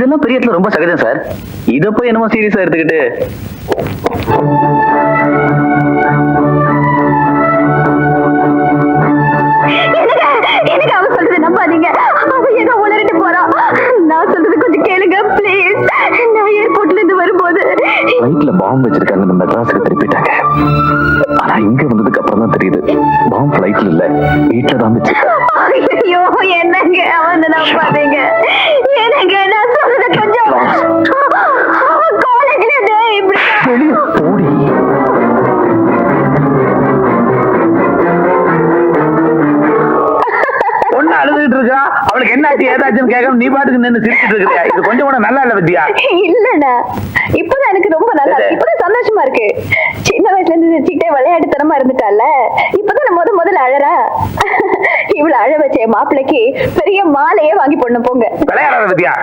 இதெல்லாம் பெரிய இடத்துல ரொம்ப சகஜம் சார். இத போய் என்னமோ சீரியஸா எடுத்துக்கிட்டு. எனக்கு அவ சொல்றது நம்பாதீங்க. அவ ஏதோ உளறிட்டு போறா. நான் சொல்றது கொஞ்சம் கேளுங்க ப்ளீஸ். நான் ஏர்போர்ட்ல இருந்து வரும்போது ஃப்ளைட்ல பாம்பு வச்சிருக்காங்க, நம்ம மெட்ராஸுக்கு திருப்பிட்டாங்க. ஆனா இங்க வந்ததுக்கு அப்புறம் தான் தெரியுது பாம்பு ஃப்ளைட்ல இல்ல, வீட்டுல தான் வச்சிருக்காங்க. ஐயோ என்னங்க அவன் நம்பாதீங்க. எனக்கு நான் சொல்றது கொஞ்சம் காலேஜ்ல இருந்து இப்படி வெளிய போடி. பொண்ணு அழுதுகிட்டு இருக்கா, அவளுக்கு என்ன ஆச்சு ஏதாச்சுன்னு கேட்காம நீ பாட்டுக்கு நின்று சிரிச்சிட்டு இருக்கியா? இது கொஞ்சம் கூட நல்லா இல்ல பத்தியா? இல்லண்ணா, இப்பதான் எனக்கு ரொம்ப நல்லா இருக்கு. இப்பதான் சந்தோஷமா இருக்கு. சின்ன வயசுல இருந்து சிரிச்சுக்கிட்டே விளையாட்டுத்தனமா இருந்துட்டால, இப்பதான் நான் முதல்ல அழறா. இவ்வளவு அழ வச்ச மாப்பிள்ளைக்கு பெரிய மாலையே வாங்கி போடணும் போங்க. விளையாடாத பத்தியா?